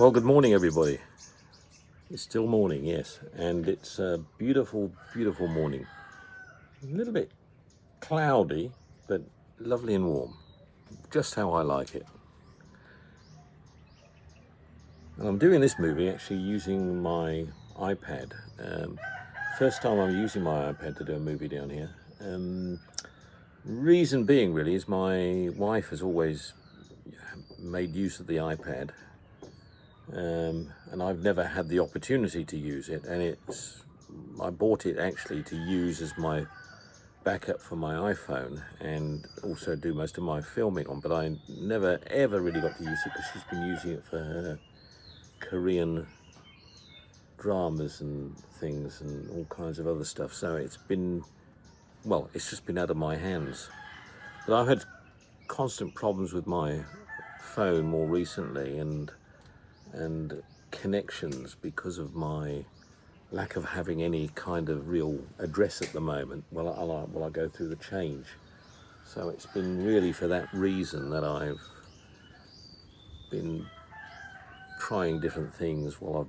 Well, good morning, everybody. It's still morning, yes, and it's a beautiful, beautiful morning. A little bit cloudy, but lovely and warm. Just how I like it. And I'm doing this movie actually using my iPad. First time I'm using my iPad to do a movie down here. Reason being, really, is my wife has always made use of the iPad. And I've never had the opportunity to use it, and I bought it actually to use as my backup for my iPhone and also do most of my filming on, but I never ever really got to use it because she's been using it for her Korean dramas and things and all kinds of other stuff, so it's just been out of my hands. But I've had constant problems with my phone more recently and connections because of my lack of having any kind of real address at the moment while I go through the change. So it's been really for that reason that I've been trying different things while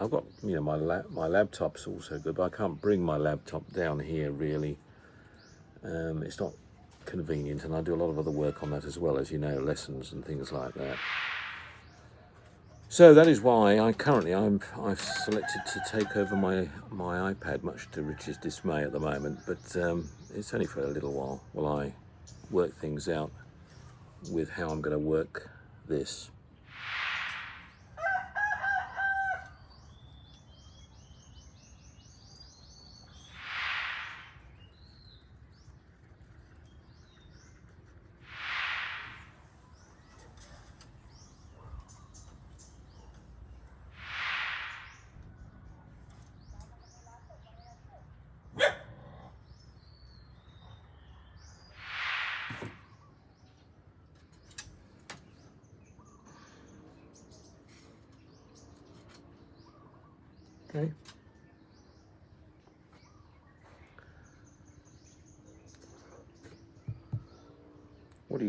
I've got, my laptop's also good, but I can't bring my laptop down here really. It's not convenient, and I do a lot of other work on that as well, as you know, lessons and things like that. So that is why I've selected to take over my iPad, much to Rich's dismay at the moment. But it's only for a little while I work things out with how I'm going to work this. Okay. What do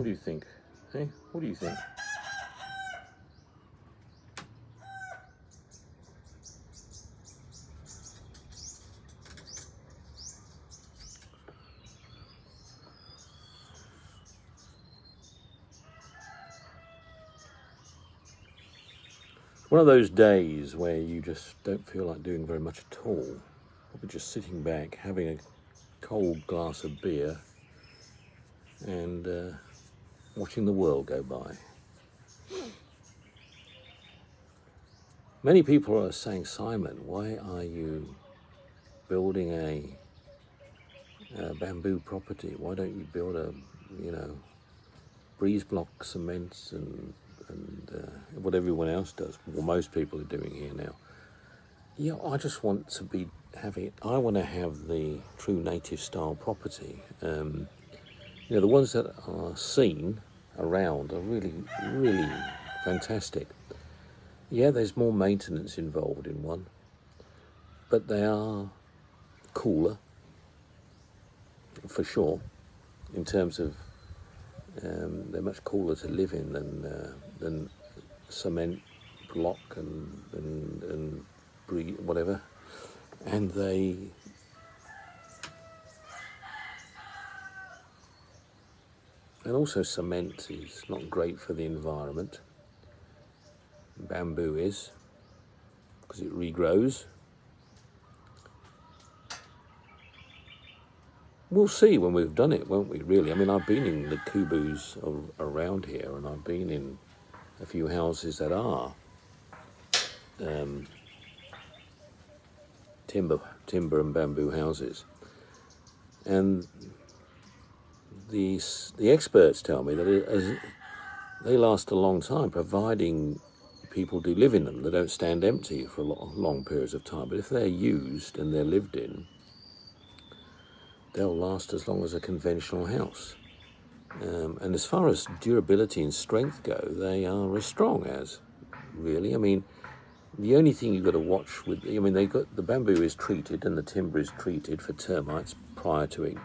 you think? Hey, what do you think? One of those days where you just don't feel like doing very much at all. Probably just sitting back, having a cold glass of beer and watching the world go by. Many people are saying, Simon, why are you building a bamboo property? Why don't you build breeze block cements and what everyone else does, what most people are doing here now? Yeah, I just want to I want to have the true native style property. The ones that are seen around are really, really fantastic. Yeah, there's more maintenance involved in one, but they are cooler, for sure, in terms of they're much cooler to live in than cement block and whatever, and also cement is not great for the environment. Bamboo is, because it regrows. We'll see when we've done it, won't we, really? I mean, I've been in the kubus around here, and I've been in a few houses that are timber and bamboo houses. And the experts tell me that they last a long time, providing people do live in them. They don't stand empty for long periods of time. But if they're used and they're lived in, they'll last as long as a conventional house. And as far as durability and strength go, they are as strong as, really. I mean, the only thing you've got to watch the bamboo is treated and the timber is treated for termites prior to it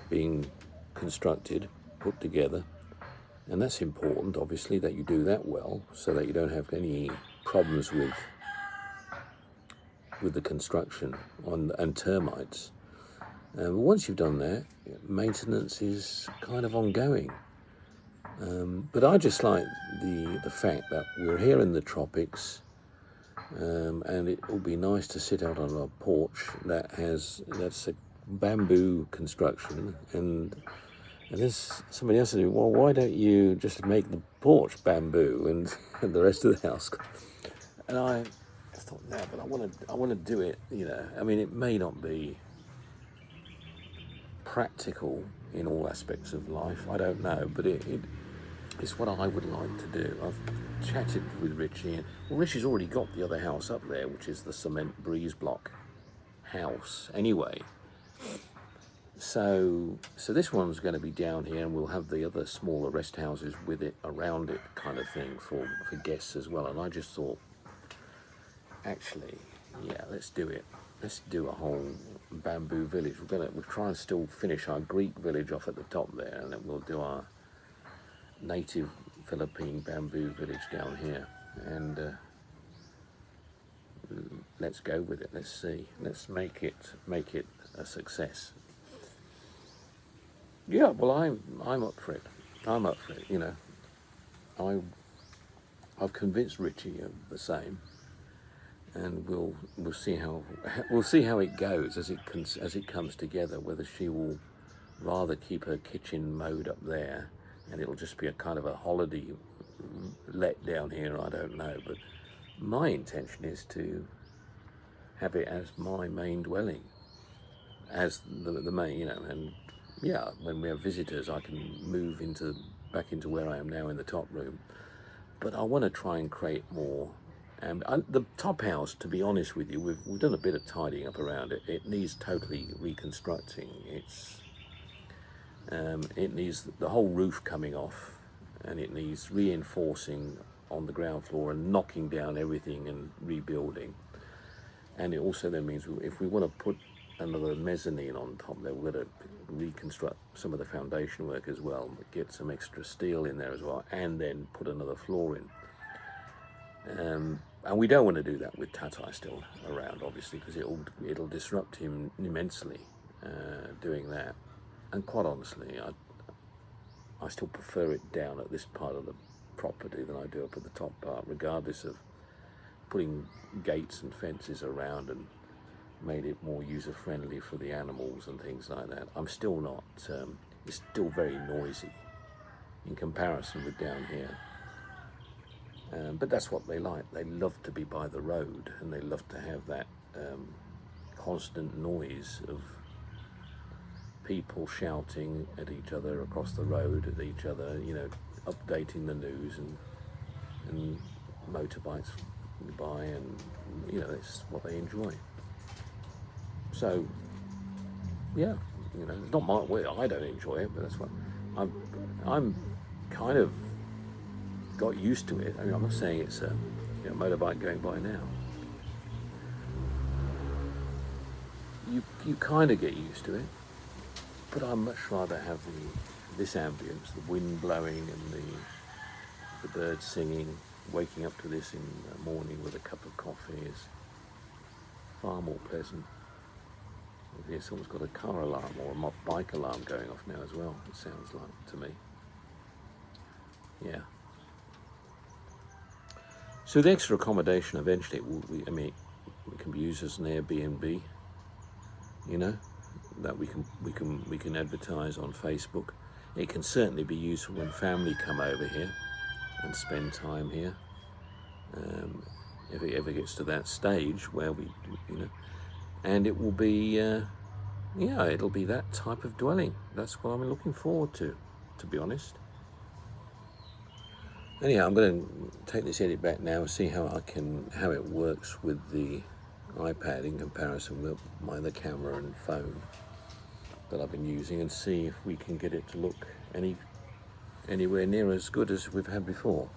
being constructed, put together. And that's important, obviously, that you do that well, so that you don't have any problems with the construction and termites. Once you've done that, maintenance is kind of ongoing. But I just like the fact that we're here in the tropics, and it will be nice to sit out on a porch that's a bamboo construction, and there's somebody else said, well, why don't you just make the porch bamboo and the rest of the house? And I thought, no, but I want to do it. I mean, it may not be practical in all aspects of life. I don't know, but it's what I would like to do. I've chatted with Richie, and Richie's already got the other house up there, which is the cement breeze block house. Anyway, so this one's going to be down here, and we'll have the other smaller rest houses with it around it, kind of thing, for guests as well. And I just thought, actually, yeah, let's do it. Let's do a whole bamboo village. We'll try and still finish our Greek village off at the top there, and then we'll do our native Philippine bamboo village down here. And let's go with it. Let's see. Let's make it a success. Yeah, well, I'm up for it. I'm up for it. I've convinced Richie of the same, and we'll see how it goes as it comes together. Whether she will rather keep her kitchen mode up there, and it'll just be a kind of a holiday let down here. I don't know, but my intention is to have it as my main dwelling, as the main, and. Yeah, when we have visitors, I can move back into where I am now in the top room. But I want to try and create more. And the top house, to be honest with you, we've done a bit of tidying up around it. It needs totally reconstructing. It needs the whole roof coming off, and it needs reinforcing on the ground floor and knocking down everything and rebuilding. And it also then means if we want to put another mezzanine on top there, we're going to reconstruct some of the foundation work as well, get some extra steel in there as well, and then put another floor in. And we don't want to do that with Tatai still around, obviously, because it'll disrupt him immensely doing that. And quite honestly, I still prefer it down at this part of the property than I do up at the top part, regardless of putting gates and fences around and made it more user-friendly for the animals and things like that. I'm still not, it's still very noisy in comparison with down here. But that's what they like. They love to be by the road, and they love to have that constant noise of people shouting at each other across the road at each other, updating the news and motorbikes by, and it's what they enjoy. So, yeah, it's not my way. I don't enjoy it, but that's what I'm kind of got used to it. I mean, I'm not saying it's a motorbike going by now. You kind of get used to it, but I'd much rather have this ambience, the wind blowing and the birds singing. Waking up to this in the morning with a cup of coffee is far more pleasant. Someone's got a car alarm or a bike alarm going off now as well, it sounds like to me. Yeah. So the extra accommodation eventually we can be used as an Airbnb, that we can advertise on Facebook. It can certainly be used for when family come over here and spend time here. If it ever gets to that stage where and it will be, it'll be that type of dwelling. That's what I'm looking forward to be honest. Anyhow, I'm going to take this edit back now and see how it works with the iPad in comparison with my other camera and phone that I've been using, and see if we can get it to look anywhere near as good as we've had before.